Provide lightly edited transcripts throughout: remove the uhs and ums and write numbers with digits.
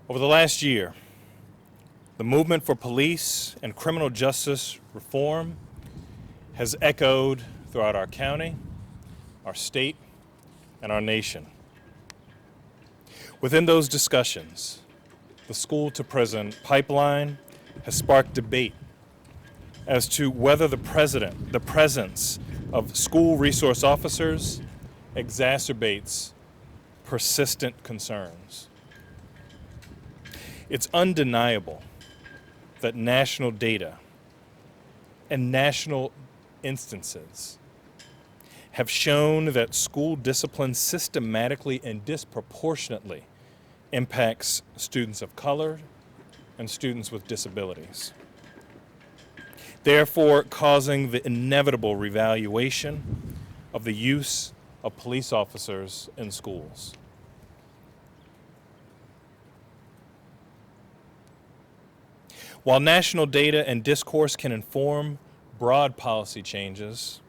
Over the last year, the movement for police and criminal justice reform has echoed throughout our county, our state, and our nation. Within those discussions, the school to prison pipeline has sparked debate as to whether the presence of school resource officers exacerbates persistent concerns. It's undeniable that national data and national instances have shown that school discipline systematically and disproportionately impacts students of color and students with disabilities, therefore causing the inevitable revaluation of the use of police officers in schools. While national data and discourse can inform broad policy changes,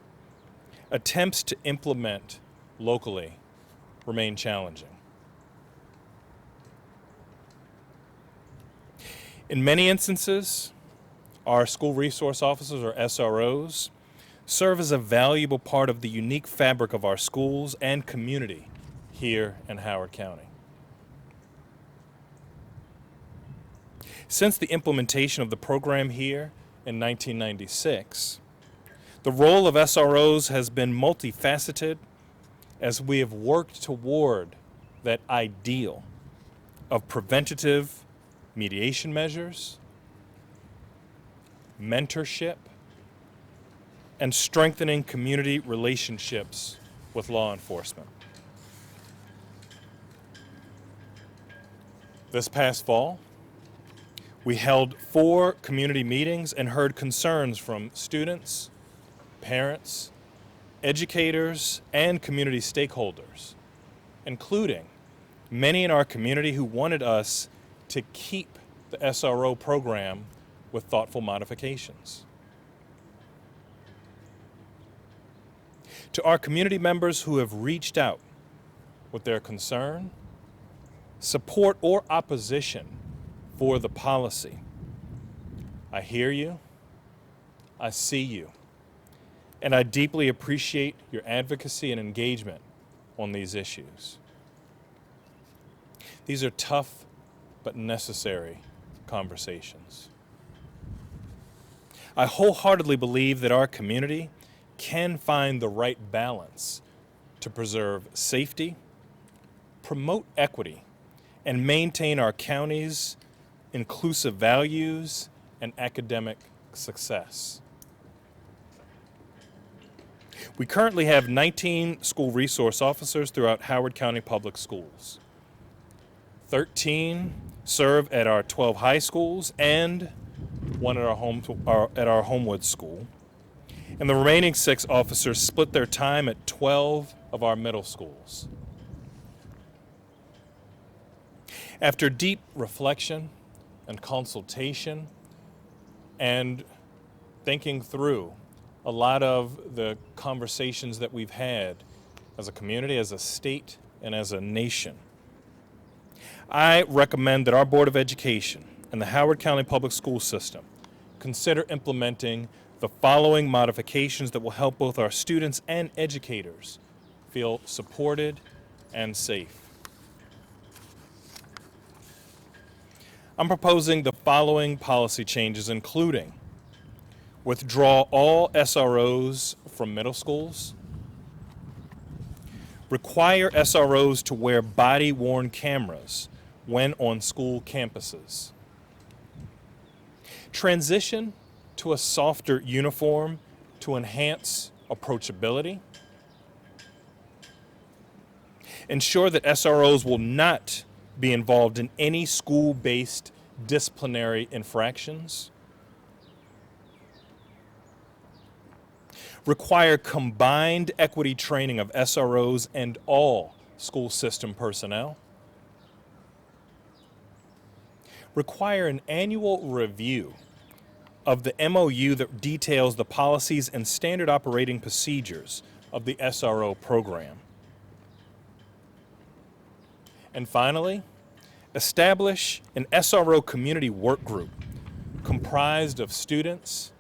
attempts to implement locally remain challenging. In many instances, our school resource officers, or SROs, serve as a valuable part of the unique fabric of our schools and community here in Howard County. Since the implementation of the program here in 1996, the role of SROs has been multifaceted as we have worked toward that ideal of preventative mediation measures, mentorship, and strengthening community relationships with law enforcement. This past fall, we held 4 community meetings and heard concerns from students, parents, educators, and community stakeholders, including many in our community who wanted us to keep the SRO program with thoughtful modifications. To our community members who have reached out with their concern, support, or opposition for the policy, I hear you, I see you, and I deeply appreciate your advocacy and engagement on these issues. These are tough but necessary conversations. I wholeheartedly believe that our community can find the right balance to preserve safety, promote equity, and maintain our county's inclusive values and academic success. We currently have 19 school resource officers throughout Howard County Public Schools. 13 serve at our 12 high schools and one at our Homewood School. And the remaining 6 officers split their time at 12 of our middle schools. After deep reflection and consultation and thinking through a lot of the conversations that we've had as a community, as a state, and as a nation, I recommend that our Board of Education and the Howard County Public School System consider implementing the following modifications that will help both our students and educators feel supported and safe. I'm proposing the following policy changes, including withdraw all SROs from middle schools, require SROs to wear body-worn cameras when on school campuses, transition to a softer uniform to enhance approachability, ensure that SROs will not be involved in any school-based disciplinary infractions, require combined equity training of SROs and all school system personnel, require an annual review of the MOU that details the policies and standard operating procedures of the SRO program. And finally, establish an SRO community work group comprised of students,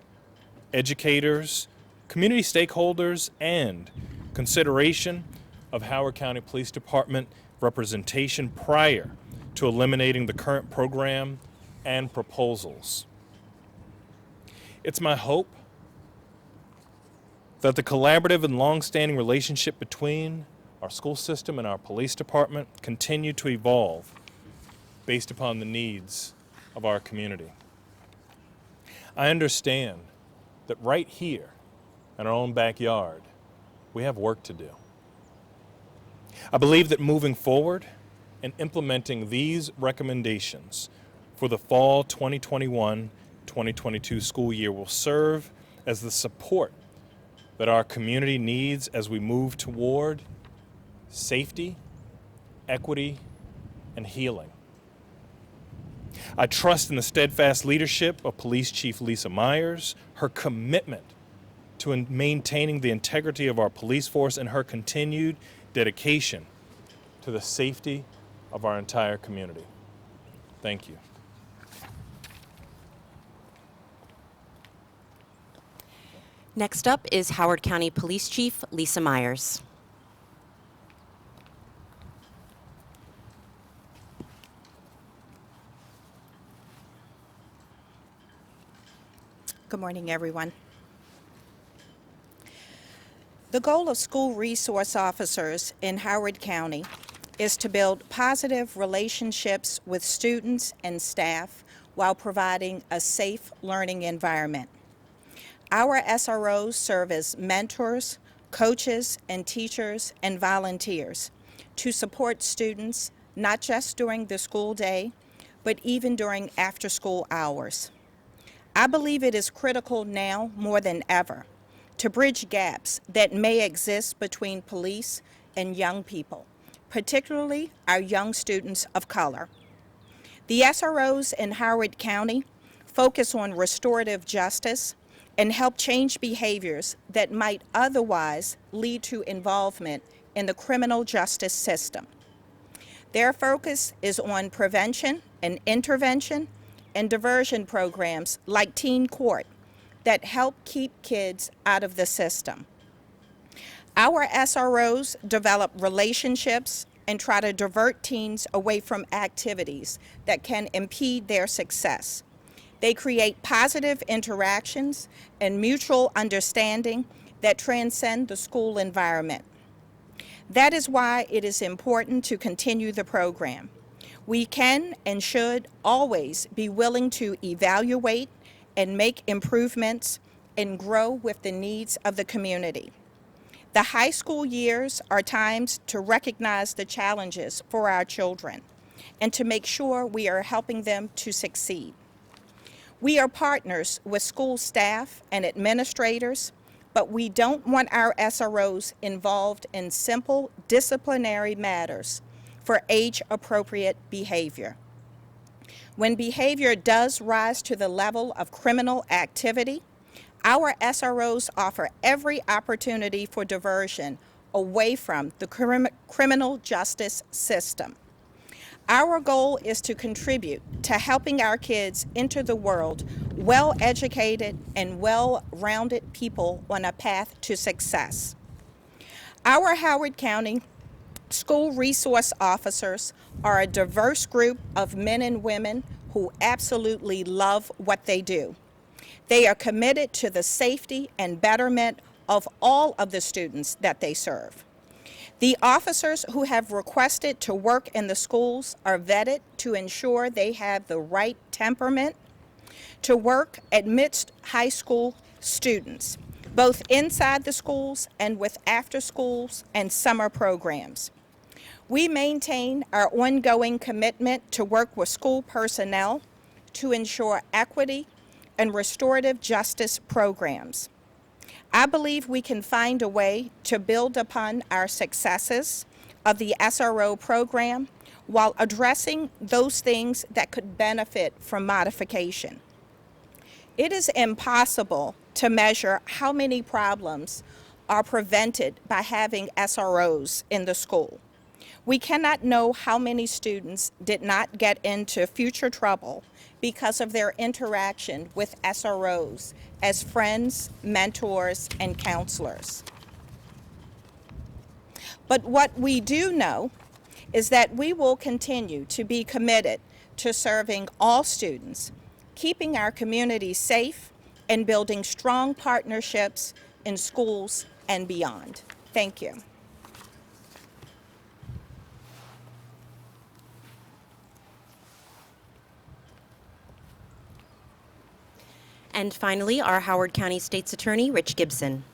educators, community stakeholders, and consideration of Howard County Police Department representation prior to eliminating the current program and proposals. It's my hope that the collaborative and long-standing relationship between our school system and our police department continue to evolve based upon the needs of our community. I understand that right here in our own backyard, we have work to do. I believe that moving forward and implementing these recommendations for the fall 2021-2022 school year will serve as the support that our community needs as we move toward safety, equity, and healing. I trust in the steadfast leadership of Police Chief Lisa Myers, her commitment to maintaining the integrity of our police force, and her continued dedication to the safety of our entire community. Thank you. Next up is Howard County Police Chief Lisa Myers. Good morning, everyone. The goal of school resource officers in Howard County is to build positive relationships with students and staff while providing a safe learning environment. Our SROs serve as mentors, coaches, and teachers and volunteers to support students not just during the school day, but even during after-school hours. I believe it is critical now more than ever to bridge gaps that may exist between police and young people, particularly our young students of color. The SROs in Howard County focus on restorative justice and help change behaviors that might otherwise lead to involvement in the criminal justice system. Their focus is on prevention and intervention and diversion programs like Teen Court that help keep kids out of the system. Our SROs develop relationships and try to divert teens away from activities that can impede their success. They create positive interactions and mutual understanding that transcend the school environment. That is why it is important to continue the program. We can and should always be willing to evaluate and make improvements and grow with the needs of the community. The high school years are times to recognize the challenges for our children and to make sure we are helping them to succeed. We are partners with school staff and administrators, but we don't want our SROs involved in simple disciplinary matters for age-appropriate behavior. When behavior does rise to the level of criminal activity, our SROs offer every opportunity for diversion away from the criminal justice system. Our goal is to contribute to helping our kids enter the world well-educated and well-rounded people on a path to success. Our Howard County school resource officers are a diverse group of men and women who absolutely love what they do. They are committed to the safety and betterment of all of the students that they serve. The officers who have requested to work in the schools are vetted to ensure they have the right temperament to work amidst high school students, both inside the schools and with after schools and summer programs. We maintain our ongoing commitment to work with school personnel to ensure equity and restorative justice programs. I believe we can find a way to build upon our successes of the SRO program while addressing those things that could benefit from modification. It is impossible to measure how many problems are prevented by having SROs in the school. We cannot know how many students did not get into future trouble because of their interaction with SROs as friends, mentors, and counselors. But what we do know is that we will continue to be committed to serving all students, keeping our community safe, and building strong partnerships in schools and beyond. Thank you. And finally, our Howard County State's Attorney, Rich Gibson.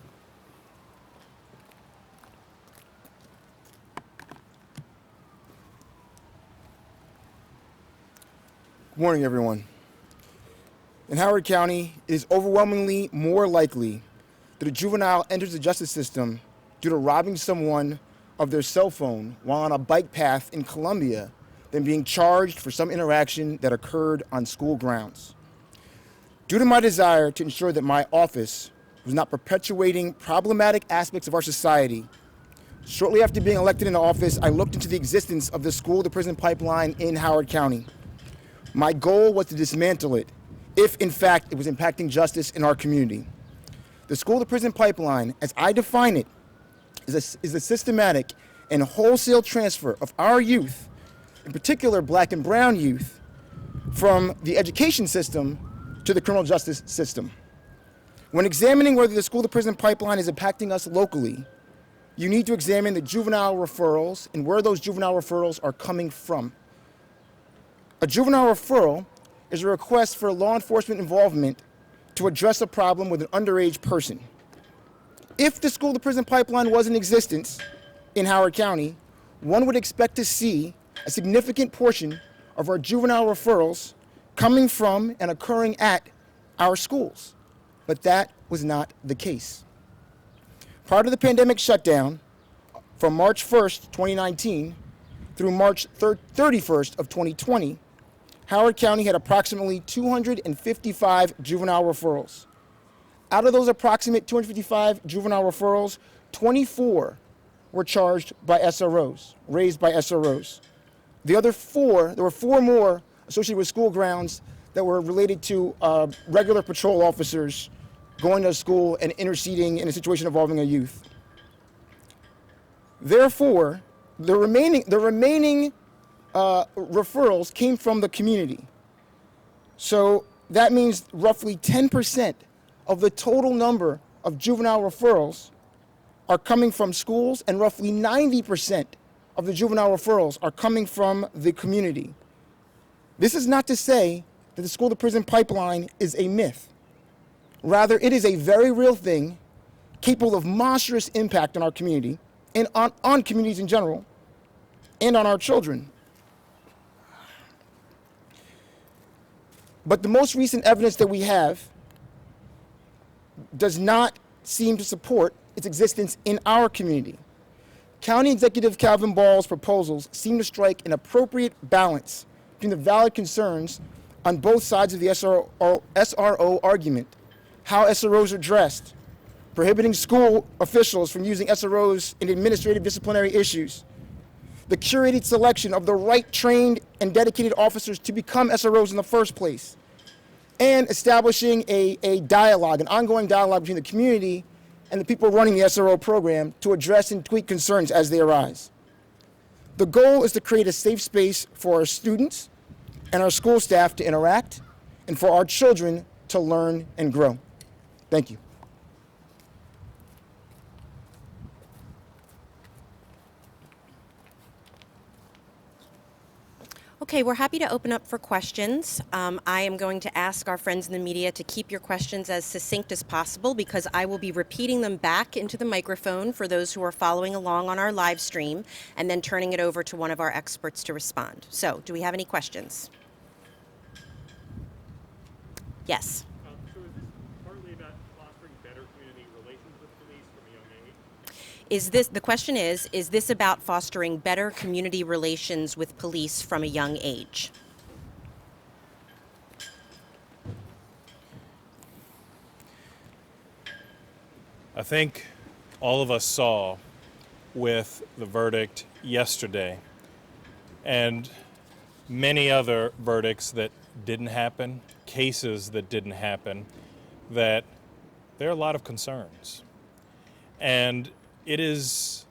Good morning, everyone. In Howard County, it is overwhelmingly more likely that a juvenile enters the justice system due to robbing someone of their cell phone while on a bike path in Columbia than being charged for some interaction that occurred on school grounds. Due to my desire to ensure that my office was not perpetuating problematic aspects of our society, shortly after being elected into office, I looked into the existence of the school-to-prison pipeline in Howard County. My goal was to dismantle it, if in fact it was impacting justice in our community. The school-to-prison pipeline, as I define it, is a systematic and wholesale transfer of our youth, in particular black and brown youth, from the education system to the criminal justice system. When examining whether the school-to-prison pipeline is impacting us locally, you need to examine the juvenile referrals and where those juvenile referrals are coming from. A juvenile referral is a request for law enforcement involvement to address a problem with an underage person. If the school-to-prison pipeline was in existence in Howard County, one would expect to see a significant portion of our juvenile referrals coming from and occurring at our schools. But that was not the case. Prior to the pandemic shutdown, from March 1st, 2019, through March 31st of 2020, Howard County had approximately 255 juvenile referrals. Out of those approximate 255 juvenile referrals, 24 were charged by SROs, raised by SROs. The other four, there were four more associated with school grounds that were related to regular patrol officers going to school and interceding in a situation involving a youth. Therefore, the remaining referrals came from the community. So that means roughly 10% of the total number of juvenile referrals are coming from schools, and roughly 90% of the juvenile referrals are coming from the community. This is not to say that the school-to-prison pipeline is a myth. Rather, it is a very real thing capable of monstrous impact on our community and on communities in general and on our children. But the most recent evidence that we have does not seem to support its existence in our community. County Executive Calvin Ball's proposals seem to strike an appropriate balance between the valid concerns on both sides of the SRO argument, how SROs are dressed, prohibiting school officials from using SROs in administrative disciplinary issues, the curated selection of the right trained and dedicated officers to become SROs in the first place, and establishing a dialogue, an ongoing dialogue between the community and the people running the SRO program to address and tweak concerns as they arise. The goal is to create a safe space for our students and our school staff to interact and for our children to learn and grow. Thank you. Okay, we're happy to open up for questions. I am going to ask our friends in the media to keep your questions as succinct as possible because I will be repeating them back into the microphone for those who are following along on our live stream and then turning it over to one of our experts to respond. So, do we have any questions? Yes. So is this partly about fostering better community relations with police from a young age? The question is this about fostering better community relations with police from a young age? I think all of us saw with the verdict yesterday and many other verdicts that didn't happen, cases that didn't happen, that there are a lot of concerns. And it is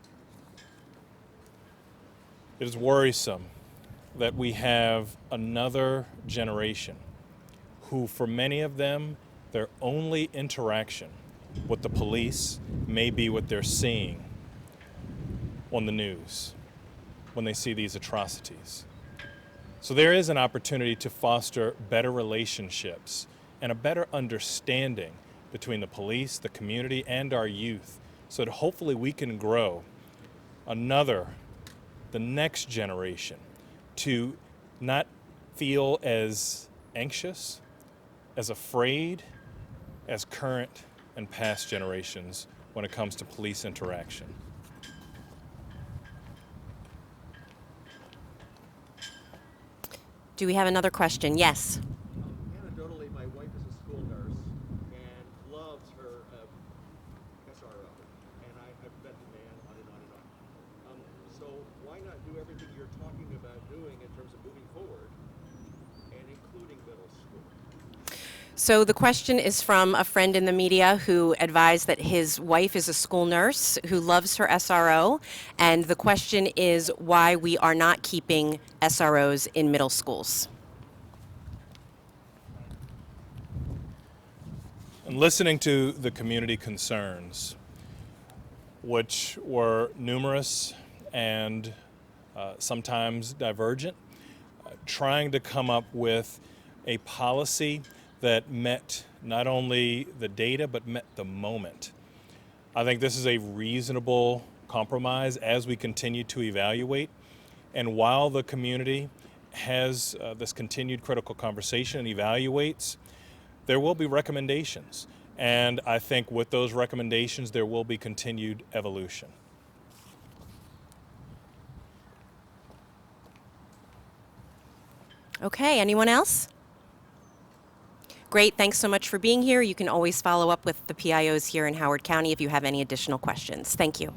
worrisome that we have another generation who, for many of them, their only interaction with the police may be what they're seeing on the news when they see these atrocities. So there is an opportunity to foster better relationships and a better understanding between the police, the community, and our youth, so that hopefully we can grow the next generation to not feel as anxious, as afraid as current and past generations when it comes to police interaction. Do we have another question? Yes. Anecdotally, my wife is a school nurse and loves her SRO, and I've met the man on and on and on. So why not do everything you're talking about doing in terms of moving forward and including middle school? So the question is from a friend in the media who advised that his wife is a school nurse who loves her SRO, and the question is why we are not keeping SROs in middle schools. And listening to the community concerns, which were numerous and sometimes divergent, trying to come up with a policy that met not only the data but met the moment. I think this is a reasonable compromise as we continue to evaluate. And while the community has this continued critical conversation and evaluates, there will be recommendations. And I think with those recommendations, there will be continued evolution. Okay, anyone else? Great, thanks so much for being here. You can always follow up with the PIOs here in Howard County if you have any additional questions. Thank you.